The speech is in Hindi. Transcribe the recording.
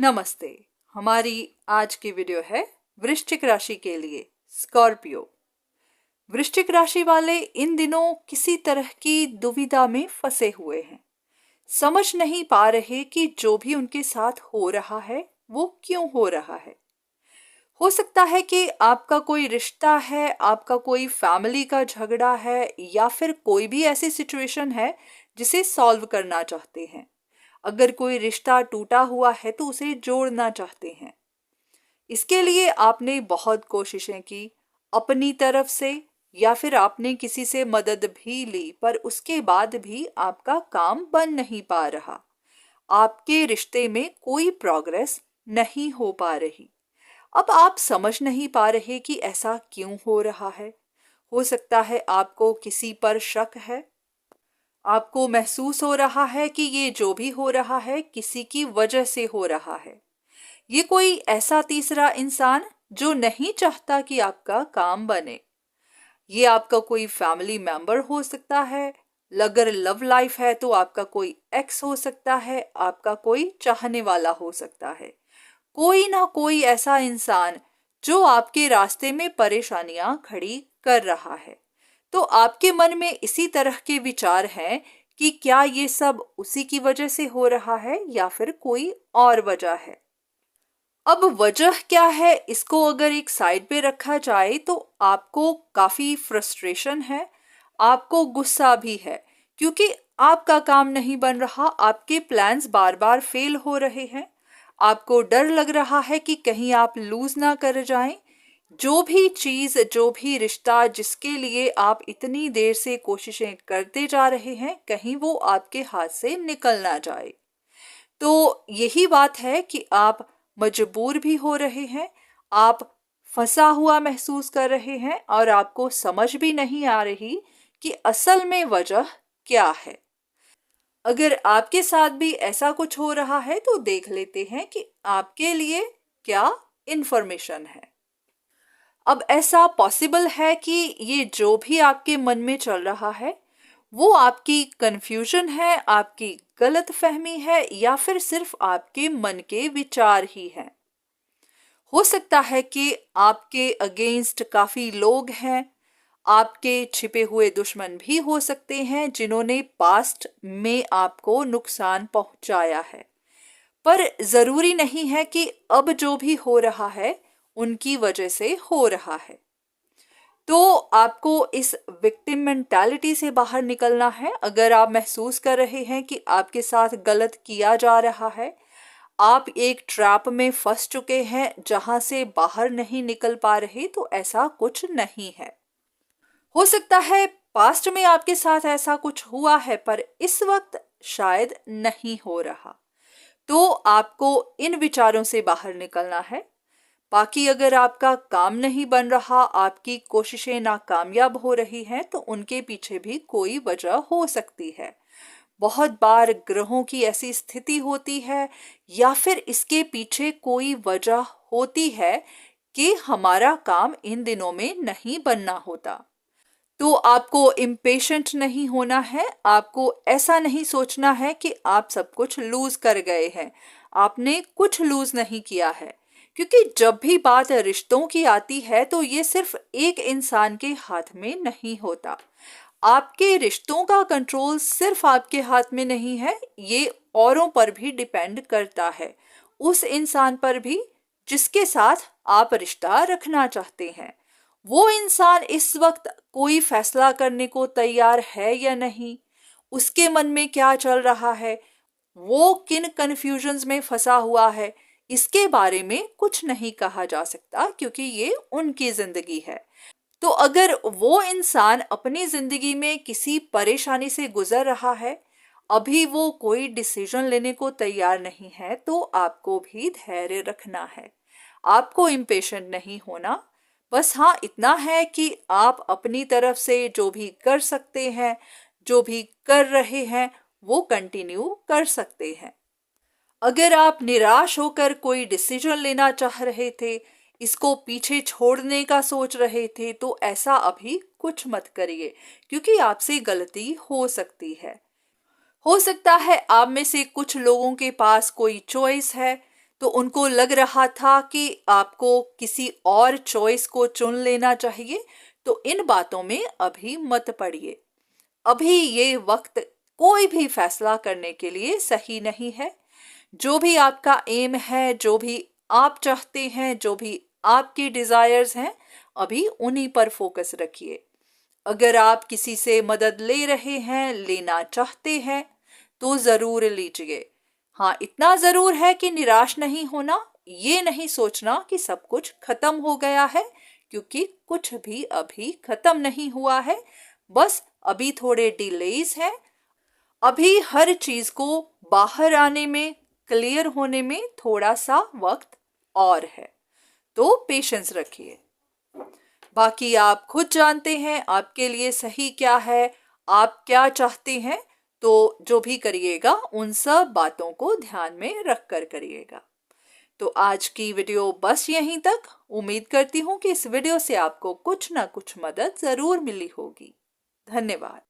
नमस्ते। हमारी आज की वीडियो है वृश्चिक राशि के लिए स्कॉर्पियो। वृश्चिक राशि वाले इन दिनों किसी तरह की दुविधा में फंसे हुए हैं। समझ नहीं पा रहे कि जो भी उनके साथ हो रहा है वो क्यों हो रहा है। हो सकता है कि आपका कोई रिश्ता है, आपका कोई फैमिली का झगड़ा है, या फिर कोई भी ऐसी सिचुएशन है जिसे सॉल्व करना चाहते हैं। अगर कोई रिश्ता टूटा हुआ है तो उसे जोड़ना चाहते हैं। इसके लिए आपने बहुत कोशिशें की अपनी तरफ से, या फिर आपने किसी से मदद भी ली, पर उसके बाद भी आपका काम बन नहीं पा रहा। आपके रिश्ते में कोई प्रोग्रेस नहीं हो पा रही। अब आप समझ नहीं पा रहे कि ऐसा क्यों हो रहा है। हो सकता है आपको किसी पर शक है। आपको महसूस हो रहा है कि ये जो भी हो रहा है किसी की वजह से हो रहा है। ये कोई ऐसा तीसरा इंसान जो नहीं चाहता कि आपका काम बने। ये आपका कोई फैमिली मेंबर हो सकता है। अगर लव लाइफ है तो आपका कोई एक्स हो सकता है, आपका कोई चाहने वाला हो सकता है। कोई ना कोई ऐसा इंसान जो आपके रास्ते में परेशानियां खड़ी कर रहा है। तो आपके मन में इसी तरह के विचार हैं कि क्या ये सब उसी की वजह से हो रहा है या फिर कोई और वजह है। अब वजह क्या है, इसको अगर एक साइड पे रखा जाए तो आपको काफी फ्रस्ट्रेशन है, आपको गुस्सा भी है, क्योंकि आपका काम नहीं बन रहा, आपके प्लान्स बार बार फेल हो रहे हैं। आपको डर लग रहा है कि कहीं आप लूज ना कर जाएं। जो भी चीज, जो भी रिश्ता जिसके लिए आप इतनी देर से कोशिशें करते जा रहे हैं, कहीं वो आपके हाथ से निकल ना जाए। तो यही बात है कि आप मजबूर भी हो रहे हैं, आप फंसा हुआ महसूस कर रहे हैं, और आपको समझ भी नहीं आ रही कि असल में वजह क्या है। अगर आपके साथ भी ऐसा कुछ हो रहा है तो देख लेते हैं कि आपके लिए क्या इंफॉर्मेशन है। अब ऐसा पॉसिबल है कि ये जो भी आपके मन में चल रहा है वो आपकी कंफ्यूजन है, आपकी गलत फहमी है, या फिर सिर्फ आपके मन के विचार ही हैं। हो सकता है कि आपके अगेंस्ट काफी लोग हैं। आपके छिपे हुए दुश्मन भी हो सकते हैं जिन्होंने पास्ट में आपको नुकसान पहुंचाया है। पर जरूरी नहीं है कि अब जो भी हो रहा है उनकी वजह से हो रहा है। तो आपको इस विक्टिम मेंटालिटी से बाहर निकलना है। अगर आप महसूस कर रहे हैं कि आपके साथ गलत किया जा रहा है, आप एक ट्रैप में फंस चुके हैं जहां से बाहर नहीं निकल पा रहे, तो ऐसा कुछ नहीं है। हो सकता है पास्ट में आपके साथ ऐसा कुछ हुआ है, पर इस वक्त शायद नहीं हो रहा। तो आपको इन विचारों से बाहर निकलना है। बाकी अगर आपका काम नहीं बन रहा, आपकी कोशिशें नाकामयाब हो रही हैं, तो उनके पीछे भी कोई वजह हो सकती है। बहुत बार ग्रहों की ऐसी स्थिति होती है, या फिर इसके पीछे कोई वजह होती है कि हमारा काम इन दिनों में नहीं बनना होता। तो आपको इम्पेशेंट नहीं होना है। आपको ऐसा नहीं सोचना है कि आप सब कुछ लूज कर गए हैं। आपने कुछ लूज नहीं किया है, क्योंकि जब भी बात रिश्तों की आती है तो ये सिर्फ एक इंसान के हाथ में नहीं होता। आपके रिश्तों का कंट्रोल सिर्फ आपके हाथ में नहीं है, ये औरों पर भी डिपेंड करता है। उस इंसान पर भी जिसके साथ आप रिश्ता रखना चाहते हैं। वो इंसान इस वक्त कोई फैसला करने को तैयार है या नहीं, उसके मन में क्या चल रहा है, वो किन कंफ्यूजन्स में फंसा हुआ है, इसके बारे में कुछ नहीं कहा जा सकता, क्योंकि ये उनकी जिंदगी है। तो अगर वो इंसान अपनी जिंदगी में किसी परेशानी से गुजर रहा है, अभी वो कोई डिसीजन लेने को तैयार नहीं है, तो आपको भी धैर्य रखना है। आपको इम्पेशेंट नहीं होना। बस हाँ, इतना है कि आप अपनी तरफ से जो भी कर सकते हैं, जो भी कर रहे हैं, वो कंटिन्यू कर सकते हैं। अगर आप निराश होकर कोई डिसीजन लेना चाह रहे थे, इसको पीछे छोड़ने का सोच रहे थे, तो ऐसा अभी कुछ मत करिए, क्योंकि आपसे गलती हो सकती है। हो सकता है आप में से कुछ लोगों के पास कोई चॉइस है, तो उनको लग रहा था कि आपको किसी और चॉइस को चुन लेना चाहिए, तो इन बातों में अभी मत पड़िए। अभी ये वक्त कोई भी फैसला करने के लिए सही नहीं है। जो भी आपका एम है, जो भी आप चाहते हैं, जो भी आपकी डिजायर्स हैं, अभी उन्हीं पर फोकस रखिए। अगर आप किसी से मदद ले रहे हैं, लेना चाहते हैं, तो जरूर लीजिए। हाँ, इतना जरूर है कि निराश नहीं होना, ये नहीं सोचना कि सब कुछ खत्म हो गया है, क्योंकि कुछ भी अभी खत्म नहीं हुआ है। बस अभी थोड़े डिलेज हैं। अभी हर चीज को बाहर आने में, क्लियर होने में थोड़ा सा वक्त और है, तो पेशेंस रखिए। बाकी आप खुद जानते हैं आपके लिए सही क्या है, आप क्या चाहते हैं। तो जो भी करिएगा उन सब बातों को ध्यान में रख कर करिएगा। तो आज की वीडियो बस यहीं तक। उम्मीद करती हूँ कि इस वीडियो से आपको कुछ ना कुछ मदद जरूर मिली होगी। धन्यवाद।